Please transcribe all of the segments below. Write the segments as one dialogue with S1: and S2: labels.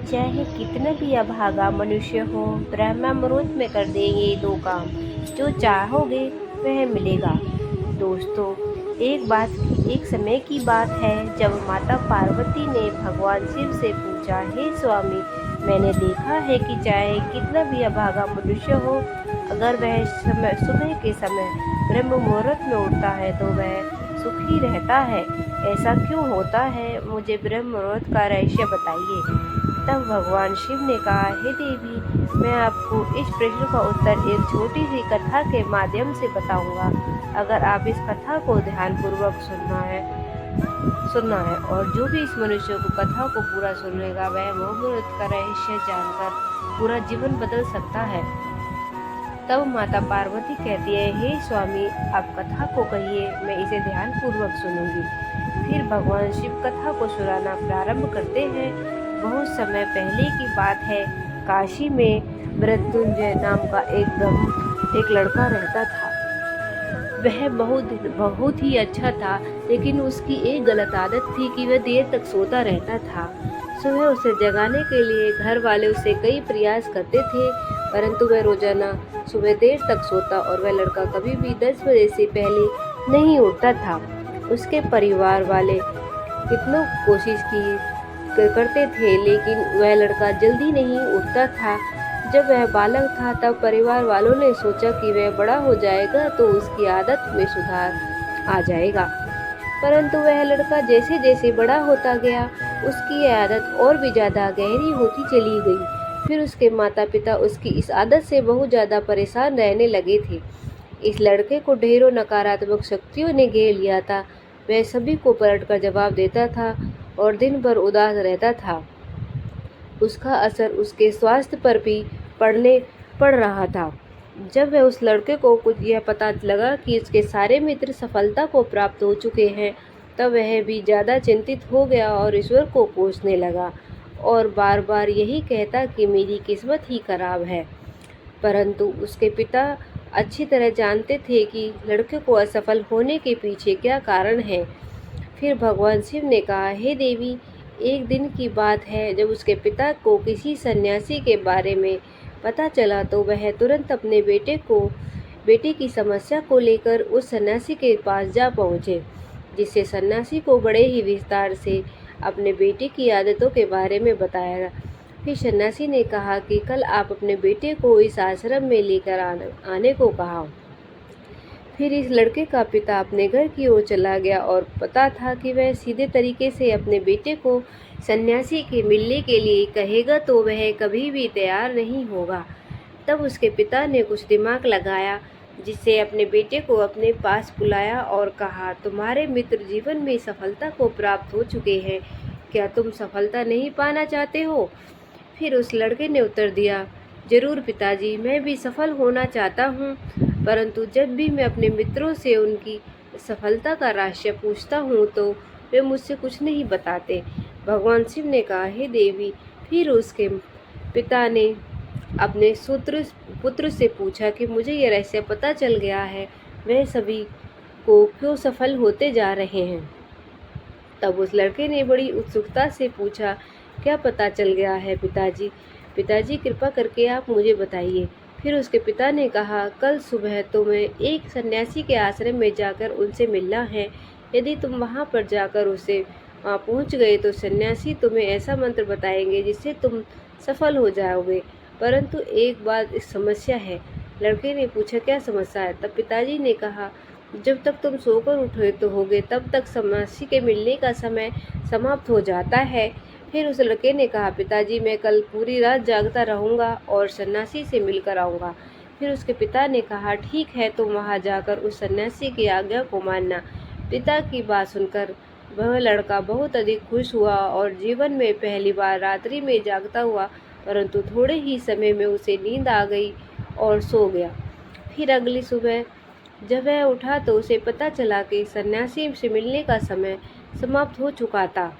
S1: चाहे कितना भी अभागा मनुष्य हो, ब्रह्मामृत में कर देंगे दो काम, जो चाहोगे वह मिलेगा। दोस्तों, एक समय की बात है जब माता पार्वती ने भगवान शिव से पूछा, हे स्वामी, मैंने देखा है कि चाहे कितना भी अभागा मनुष्य हो, अगर वह सुबह के समय ब्रह्म मुहूर्त में उठता है तो वह सुखी रहता है। ऐसा क्यों होता है? मुझे ब्रह्म मुहूर्त का रहस्य बताइए। तब भगवान शिव ने कहा, हे देवी, मैं आपको इस प्रश्न का उत्तर एक छोटी सी कथा के माध्यम से बताऊंगा। अगर आप इस कथा को ध्यानपूर्वक सुनना है और जो भी इस मनुष्य को कथा को पूरा सुनेगा वह मुहूर्त का रहस्य जानकर पूरा जीवन बदल सकता है। तब माता पार्वती कहती है, हे स्वामी, आप कथा को कहिए, मैं इसे ध्यानपूर्वक सुनूंगी। फिर भगवान शिव कथा को सुनाना प्रारंभ करते हैं। बहुत समय पहले की बात है। काशी में मृत्युंजय नाम का एक लड़का रहता था। वह बहुत ही अच्छा था, लेकिन उसकी एक गलत आदत थी कि वह देर तक सोता रहता था। सुबह उसे जगाने के लिए घर वाले उसे कई प्रयास करते थे, परंतु वह रोजाना सुबह देर तक सोता और वह लड़का कभी भी 10 बजे से पहले नहीं उठता था। उसके परिवार वाले कितनों कोशिश करते थे, लेकिन वह लड़का जल्दी नहीं उठता था। जब वह बालक था तब परिवार वालों ने सोचा कि वह बड़ा हो जाएगा तो उसकी आदत में सुधार आ जाएगा। परंतु वह लड़का जैसे जैसे बड़ा होता गया, उसकी यह आदत और भी ज्यादा गहरी होती चली गई। फिर उसके माता पिता उसकी इस आदत से बहुत ज्यादा परेशान रहने लगे थे। इस लड़के को ढेरों नकारात्मक शक्तियों ने घेर लिया था। वह सभी को पलटकर जवाब देता था और दिन भर उदास रहता था। उसका असर उसके स्वास्थ्य पर भी पड़ रहा था। जब वह उस लड़के को कुछ यह पता लगा कि उसके सारे मित्र सफलता को प्राप्त हो चुके हैं, तब वह भी ज़्यादा चिंतित हो गया और ईश्वर को कोसने लगा और बार बार यही कहता कि मेरी किस्मत ही खराब है। परंतु उसके पिता अच्छी तरह जानते थे कि लड़के को असफल होने के पीछे क्या कारण है। फिर भगवान शिव ने कहा, हे देवी, एक दिन की बात है जब उसके पिता को किसी सन्यासी के बारे में पता चला तो वह तुरंत अपने बेटे की समस्या को लेकर उस सन्यासी के पास जा पहुँचे, जिससे सन्यासी को बड़े ही विस्तार से अपने बेटे की आदतों के बारे में बताया। फिर सन्यासी ने कहा कि कल आप अपने बेटे को इस आश्रम में लेकर आने को कहा। फिर इस लड़के का पिता अपने घर की ओर चला गया और पता था कि वह सीधे तरीके से अपने बेटे को सन्यासी के मिलने के लिए कहेगा तो वह कभी भी तैयार नहीं होगा। तब उसके पिता ने कुछ दिमाग लगाया, जिससे अपने बेटे को अपने पास बुलाया और कहा, तुम्हारे मित्र जीवन में सफलता को प्राप्त हो चुके हैं, क्या तुम सफलता नहीं पाना चाहते हो? फिर उस लड़के ने उत्तर दिया, जरूर पिताजी, मैं भी सफल होना चाहता हूँ, परंतु जब भी मैं अपने मित्रों से उनकी सफलता का रहस्य पूछता हूँ तो वे मुझसे कुछ नहीं बताते। भगवान शिव ने कहा, हे देवी। फिर उसके पिता ने अपने पुत्र से पूछा कि मुझे यह रहस्य पता चल गया है, वह सभी को क्यों सफल होते जा रहे हैं? तब उस लड़के ने बड़ी उत्सुकता से पूछा, क्या पता चल गया है पिताजी? पिताजी, कृपा करके आप मुझे बताइए। फिर उसके पिता ने कहा, कल सुबह तुम्हें एक सन्यासी के आश्रम में जाकर उनसे मिलना है। यदि तुम वहां पर जाकर वहां पहुंच गए तो सन्यासी तुम्हें ऐसा मंत्र बताएंगे जिससे तुम सफल हो जाओगे। परंतु एक बात, इस समस्या है। लड़के ने पूछा, क्या समस्या है? तब पिताजी ने कहा, जब तक तुम सोकर उठे तो होगे तब तक सन्यासी के मिलने का समय समाप्त हो जाता है। फिर उस लड़के ने कहा, पिताजी, मैं कल पूरी रात जागता रहूंगा और सन्यासी से मिलकर आऊंगा। फिर उसके पिता ने कहा, ठीक है, तुम वहां जाकर उस सन्यासी की आज्ञा को मानना। पिता की बात सुनकर वह लड़का बहुत अधिक खुश हुआ और जीवन में पहली बार रात्रि में जागता हुआ, परंतु थोड़े ही समय में उसे नींद आ गई और सो गया। फिर अगली सुबह जब वह उठा तो उसे पता चला कि सन्यासी से मिलने का समय समाप्त हो चुका था।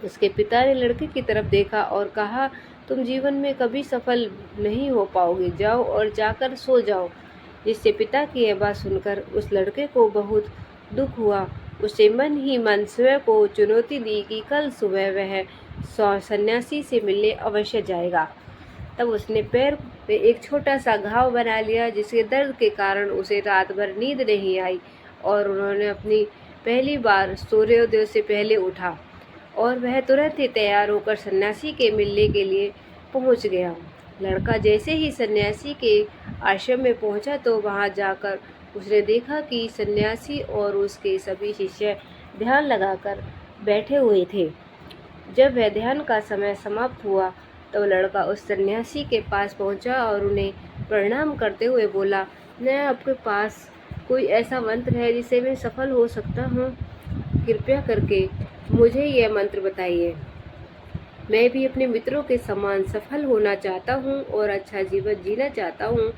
S1: उसके पिता ने लड़के की तरफ देखा और कहा, तुम जीवन में कभी सफल नहीं हो पाओगे, जाओ और जाकर सो जाओ। जिससे पिता की यह बात सुनकर उस लड़के को बहुत दुख हुआ। उसे मन ही मन स्वयं को चुनौती दी कि कल सुबह वह सन्यासी से मिलने अवश्य जाएगा। तब उसने पैर पे एक छोटा सा घाव बना लिया, जिसके दर्द के कारण उसे रात भर नींद नहीं आई और उन्होंने अपनी पहली बार सूर्योदय से पहले उठा और वह तुरंत ही तैयार होकर सन्यासी के मिलने के लिए पहुंच गया। लड़का जैसे ही सन्यासी के आश्रम में पहुंचा तो वहां जाकर उसने देखा कि सन्यासी और उसके सभी शिष्य ध्यान लगाकर बैठे हुए थे। जब वह ध्यान का समय समाप्त हुआ तो लड़का उस सन्यासी के पास पहुंचा और उन्हें प्रणाम करते हुए बोला, मैं आपके पास कोई ऐसा मंत्र है जिससे मैं सफल हो सकता हूँ? कृपया करके मुझे यह मंत्र बताइए। मैं भी अपने मित्रों के समान सफल होना चाहता हूँ और अच्छा जीवन जीना चाहता हूँ।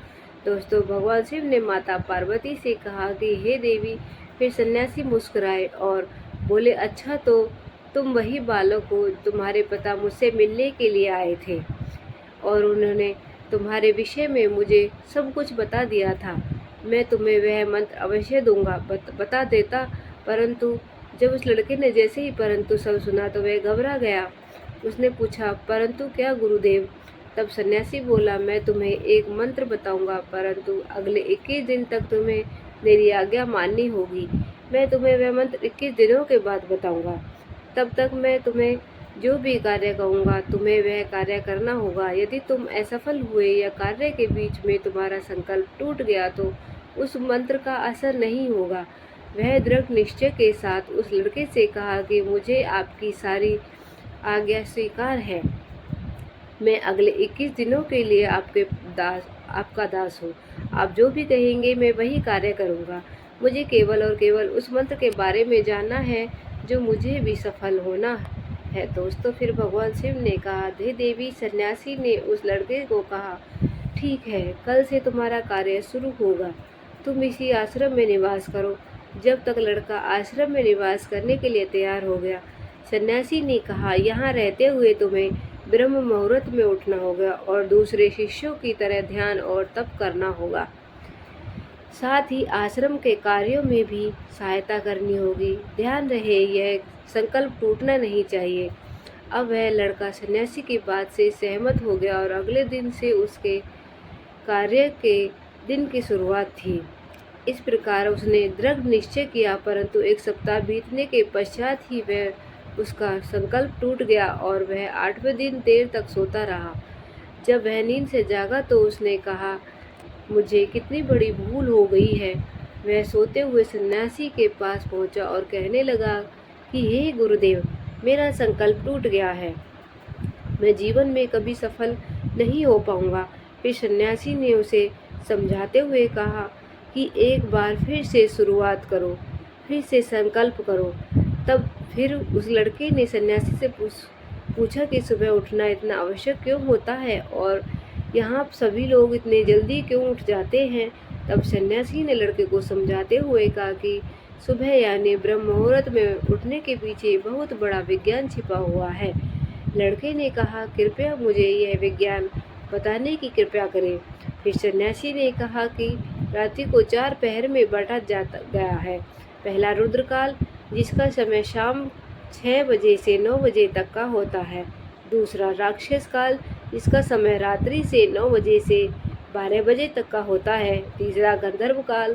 S1: दोस्तों, भगवान शिव ने माता पार्वती से कहा कि हे देवी। फिर सन्यासी मुस्कुराए और बोले, अच्छा तो तुम वही बालक हो, तुम्हारे पिता मुझसे मिलने के लिए आए थे और उन्होंने तुम्हारे विषय में मुझे सब कुछ बता दिया था। मैं तुम्हें वह मंत्र अवश्य दूंगा, बता देता। परंतु जब उस लड़के ने जैसे ही परंतु सब सुना तो वह घबरा गया। उसने पूछा, परंतु क्या गुरुदेव? तब सन्यासी बोला, मैं तुम्हें एक मंत्र बताऊंगा, परंतु अगले 21 दिन तक तुम्हें मेरी आज्ञा माननी होगी। मैं तुम्हें वह मंत्र 21 दिनों के बाद बताऊंगा। तब तक मैं तुम्हें जो भी कार्य कहूँगा तुम्हें वह कार्य करना होगा। यदि तुम असफल हुए या कार्य के बीच में तुम्हारा संकल्प टूट गया तो उस मंत्र का असर नहीं होगा। वह दृढ़ निश्चय के साथ उस लड़के से कहा कि मुझे आपकी सारी आज्ञा स्वीकार है। मैं अगले 21 दिनों के लिए आपका दास हूँ। आप जो भी कहेंगे मैं वही कार्य करूँगा। मुझे केवल और केवल उस मंत्र के बारे में जानना है जो मुझे भी सफल होना है। दोस्तों, फिर भगवान शिव ने कहा, हे देवी। सन्यासी ने उस लड़के को कहा, ठीक है, कल से तुम्हारा कार्य शुरू होगा। तुम इसी आश्रम में निवास करो। जब तक लड़का आश्रम में निवास करने के लिए तैयार हो गया, सन्यासी ने कहा, यहाँ रहते हुए तुम्हें ब्रह्म मुहूर्त में उठना होगा और दूसरे शिष्यों की तरह ध्यान और तप करना होगा। साथ ही आश्रम के कार्यों में भी सहायता करनी होगी। ध्यान रहे, यह संकल्प टूटना नहीं चाहिए। अब वह लड़का सन्यासी की बात से सहमत हो गया और अगले दिन से उसके कार्य के दिन की शुरुआत थी। इस प्रकार उसने दृढ़ निश्चय किया, परंतु 1 सप्ताह बीतने के पश्चात ही वह उसका संकल्प टूट गया और वह 8वें दिन देर तक सोता रहा। जब वह नींद से जागा तो उसने कहा, मुझे कितनी बड़ी भूल हो गई है। वह सोते हुए सन्यासी के पास पहुंचा और कहने लगा कि हे गुरुदेव, मेरा संकल्प टूट गया है। मैं जीवन में कभी सफल नहीं हो पाऊंगा। फिर सन्यासी ने उसे समझाते हुए कहा कि एक बार फिर से शुरुआत करो, फिर से संकल्प करो। तब फिर उस लड़के ने सन्यासी से पूछा कि सुबह उठना इतना आवश्यक क्यों होता है और यहाँ सभी लोग इतने जल्दी क्यों उठ जाते हैं। तब सन्यासी ने लड़के को समझाते हुए कहा कि सुबह यानी ब्रह्म मुहूर्त में उठने के पीछे बहुत बड़ा विज्ञान छिपा हुआ है। लड़के ने कहा, कृपया मुझे यह विज्ञान बताने की कृपा करें। फिर सन्यासी ने कहा कि रात्रि को 4 पहर में बांटा गया है। पहला रुद्रकाल, जिसका समय शाम 6 बजे से 9 बजे तक का होता है। दूसरा राक्षस काल, जिसका समय रात्रि से 9 बजे से 12 बजे तक का होता है। तीसरा गंधर्व काल,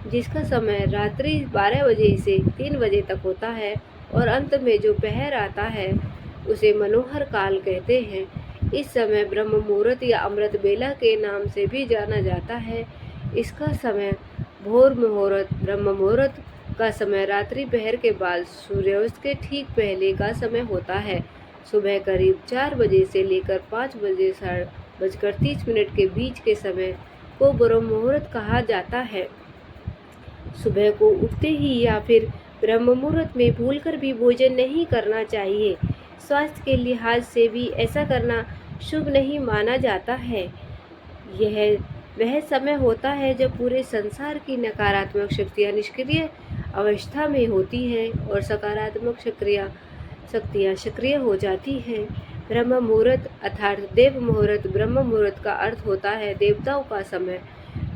S1: जिसका समय रात्रि 12 बजे से 3 बजे तक होता है। और अंत में जो पहर आता है उसे मनोहर काल कहते हैं। इस समय ब्रह्म मुहूर्त या अमृत बेला के नाम से भी जाना जाता है। इसका समय भोर मुहूर्त, ब्रह्म मुहूर्त का समय रात्रि पहर के बाद सूर्यास्त के ठीक पहले का समय होता है। सुबह करीब 4 बजे से लेकर 5 बजे 30 के बीच के समय को ब्रह्म मुहूर्त कहा जाता है। सुबह को उठते ही या फिर ब्रह्म मुहूर्त में भूलकर भी भोजन नहीं करना चाहिए। स्वास्थ्य के लिहाज से भी ऐसा करना शुभ नहीं माना जाता है। यह वह समय होता है जब पूरे संसार की नकारात्मक शक्तियाँ निष्क्रिय अवस्था में होती हैं और सकारात्मक शक्तियाँ सक्रिय हो जाती हैं। ब्रह्म मुहूर्त अर्थात देव मुहूर्त, ब्रह्म मुहूर्त का अर्थ होता है देवताओं का समय।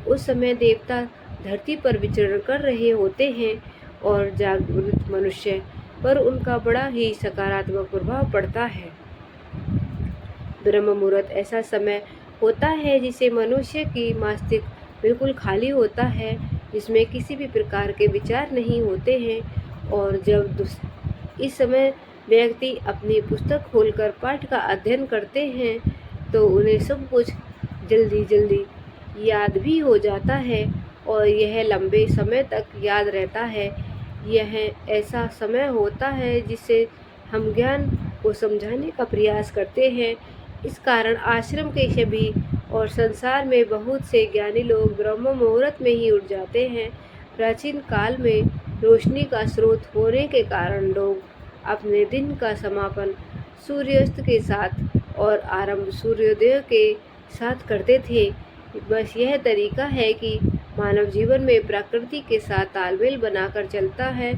S1: उस समय देवता धरती पर विचरण कर रहे होते हैं और जागृत मनुष्य पर उनका बड़ा ही सकारात्मक प्रभाव पड़ता है। ब्रह्म मुहूर्त ऐसा समय होता है जिसे मनुष्य की मस्तिष्क बिल्कुल खाली होता है, जिसमें किसी भी प्रकार के विचार नहीं होते हैं। और जब इस समय व्यक्ति अपनी पुस्तक खोलकर पाठ का अध्ययन करते हैं तो उन्हें सब कुछ जल्दी जल्दी याद भी हो जाता है और यह लंबे समय तक याद रहता है। यह ऐसा समय होता है जिससे हम ज्ञान को समझाने का प्रयास करते हैं। इस कारण आश्रम के सभी और संसार में बहुत से ज्ञानी लोग ब्रह्म मुहूर्त में ही उठ जाते हैं। प्राचीन काल में रोशनी का स्रोत होने के कारण लोग अपने दिन का समापन सूर्यास्त के साथ और आरंभ सूर्योदय के साथ करते थे। बस यह तरीका है कि मानव जीवन में प्रकृति के साथ तालमेल बनाकर चलता है।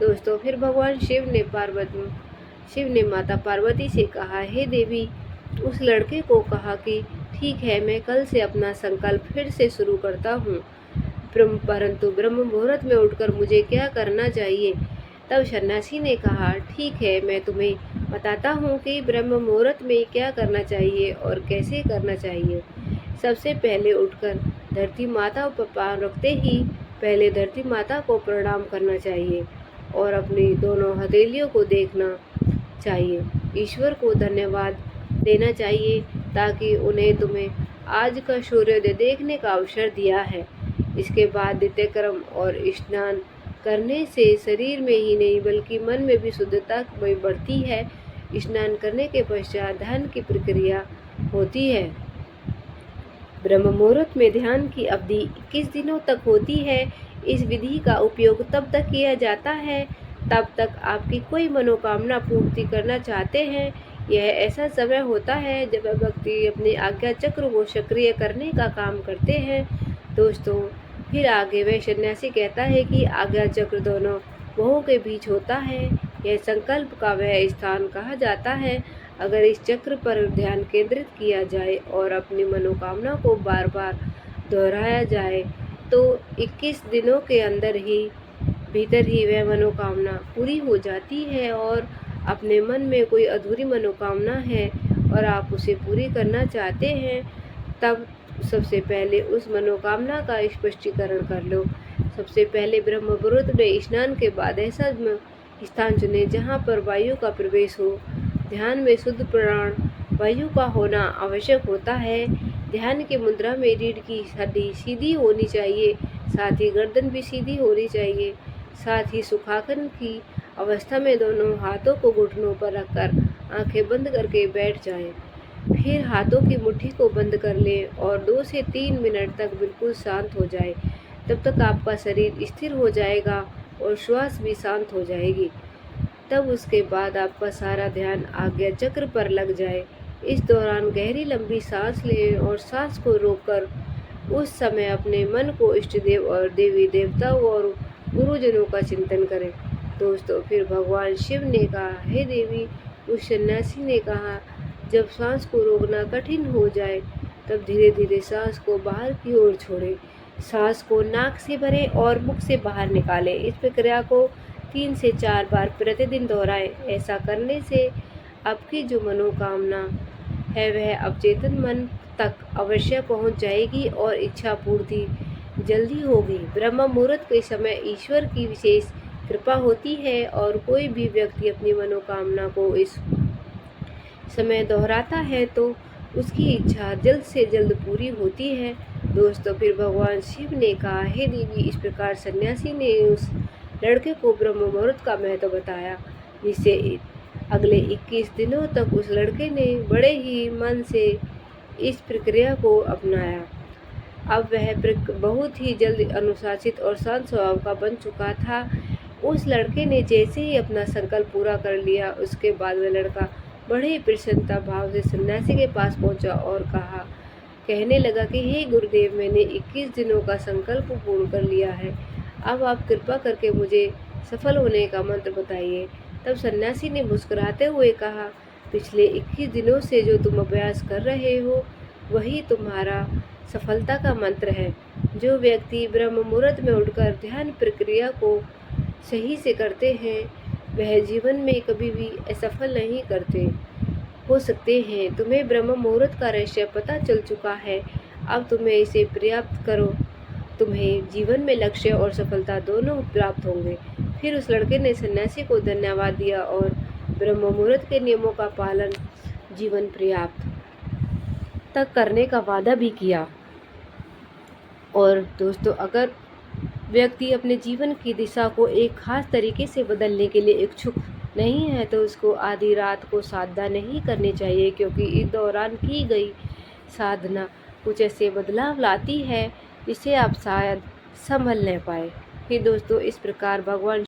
S1: दोस्तों, फिर भगवान शिव ने माता पार्वती से कहा, हे देवी, उस लड़के को कहा कि ठीक है, मैं कल से अपना संकल्प फिर से शुरू करता हूँ, परंतु ब्रह्म मुहूर्त में उठकर मुझे क्या करना चाहिए। तब सन्यासी ने कहा, ठीक है, मैं तुम्हें बताता हूँ कि ब्रह्म मुहूर्त में क्या करना चाहिए और कैसे करना चाहिए। सबसे पहले उठकर धरती माता पर पाँव रखते ही पहले धरती माता को प्रणाम करना चाहिए और अपनी दोनों हथेलियों को देखना चाहिए। ईश्वर को धन्यवाद देना चाहिए ताकि उन्हें तुम्हें आज का सूर्योदय देखने का अवसर दिया है। इसके बाद नित्यकर्म और स्नान करने से शरीर में ही नहीं बल्कि मन में भी शुद्धता बढ़ती है। स्नान करने के पश्चात ध्यान की प्रक्रिया होती है। ब्रह्म मुहूर्त में ध्यान की अवधि 21 दिनों तक होती है। इस विधि का उपयोग तब तक किया जाता है तब तक आपकी कोई मनोकामना पूर्ति करना चाहते हैं। यह ऐसा समय होता है जब व्यक्ति अपने आज्ञा चक्र को सक्रिय करने का काम करते हैं। दोस्तों, फिर आगे वह सन्यासी कहता है कि आज्ञा चक्र दोनों भुवों के बीच होता है। यह संकल्प का वह स्थान कहा जाता है। अगर इस चक्र पर ध्यान केंद्रित किया जाए और अपनी मनोकामना को बार बार दोहराया जाए तो 21 दिनों के भीतर ही वह मनोकामना पूरी हो जाती है। और अपने मन में कोई अधूरी मनोकामना है और आप उसे पूरी करना चाहते हैं, तब सबसे पहले उस मनोकामना का स्पष्टीकरण कर लो। सबसे पहले ब्रह्म मुहूर्त में स्नान के बाद ऐसा स्थान चुनें जहाँ पर वायु का प्रवेश हो। ध्यान में शुद्ध प्राण वायु का होना आवश्यक होता है। ध्यान की मुद्रा में रीढ़ की हड्डी सीधी होनी चाहिए, साथ ही गर्दन भी सीधी होनी चाहिए। साथ ही सुखासन की अवस्था में दोनों हाथों को घुटनों पर रखकर आंखें बंद करके बैठ जाएं। फिर हाथों की मुट्ठी को बंद कर लें और 2 से 3 मिनट तक बिल्कुल शांत हो जाए। तब तक आपका शरीर स्थिर हो जाएगा और श्वास भी शांत हो जाएगी। तब उसके बाद आपका सारा ध्यान आज्ञा चक्र पर लग जाए। इस दौरान गहरी लंबी सांस लें और सांस को रोककर उस समय अपने मन को इष्ट देव और देवी देवताओं और गुरुजनों का चिंतन करें। दोस्तों, फिर भगवान शिव ने कहा, हे देवी, उस सन्यासी ने कहा, जब सांस को रोकना कठिन हो जाए तब धीरे धीरे सांस को बाहर की ओर छोड़ें। सांस को नाक से भरें और मुख से बाहर निकालें। इस प्रक्रिया को 3 से 4 बार प्रतिदिन दोहराएं। ऐसा करने से आपकी जो मनोकामना है वह अवचेतन मन तक अवश्य पहुंच जाएगी और इच्छा पूर्ति जल्दी होगी। ब्रह्म मुहूर्त के समय ईश्वर की विशेष कृपा होती है और कोई भी व्यक्ति अपनी मनोकामना को इस समय दोहराता है तो उसकी इच्छा जल्द से जल्द पूरी होती है। दोस्तों, फिर भगवान शिव ने कहा, हे देवी, इस प्रकार सन्यासी ने उस लड़के को ब्रह्म मुहूर्त का महत्व बताया, जिससे अगले 21 दिनों तक उस लड़के ने बड़े ही मन से इस प्रक्रिया को अपनाया। अब वह बहुत ही जल्द अनुशासित और शांत स्वभाव का बन चुका था। उस लड़के ने जैसे ही अपना संकल्प पूरा कर लिया, उसके बाद वह लड़का बड़े ही प्रसन्नता भाव से सन्यासी के पास पहुंचा और कहने लगा कि हे गुरुदेव, मैंने 21 दिनों का संकल्प पूर्ण कर लिया है। अब आप कृपा करके मुझे सफल होने का मंत्र बताइए। तब सन्यासी ने मुस्कुराते हुए कहा, पिछले 21 दिनों से जो तुम अभ्यास कर रहे हो वही तुम्हारा सफलता का मंत्र है। जो व्यक्ति ब्रह्म मुहूर्त में उठकर ध्यान प्रक्रिया को सही से करते हैं वह जीवन में कभी भी असफल नहीं करते। हो सकते हैं। तुम्हें ब्रह्म मुहूर्त का रहस्य पता चल चुका है, अब तुम्हें इसे पर्याप्त करो। तुम्हें जीवन में लक्ष्य और सफलता दोनों प्राप्त होंगे। फिर उस लड़के ने सन्यासी को धन्यवाद दिया और ब्रह्म मुहूर्त के नियमों का पालन जीवन पर्याप्त तक करने का वादा भी किया। और दोस्तों, अगर व्यक्ति अपने जीवन की दिशा को एक खास तरीके से बदलने के लिए इच्छुक नहीं है तो उसको आधी रात को साधना नहीं करनी चाहिए, क्योंकि इस दौरान की गई साधना कुछ ऐसे बदलाव लाती है जिसे आप शायद संभल नहीं पाए। फिर दोस्तों, इस प्रकार भगवान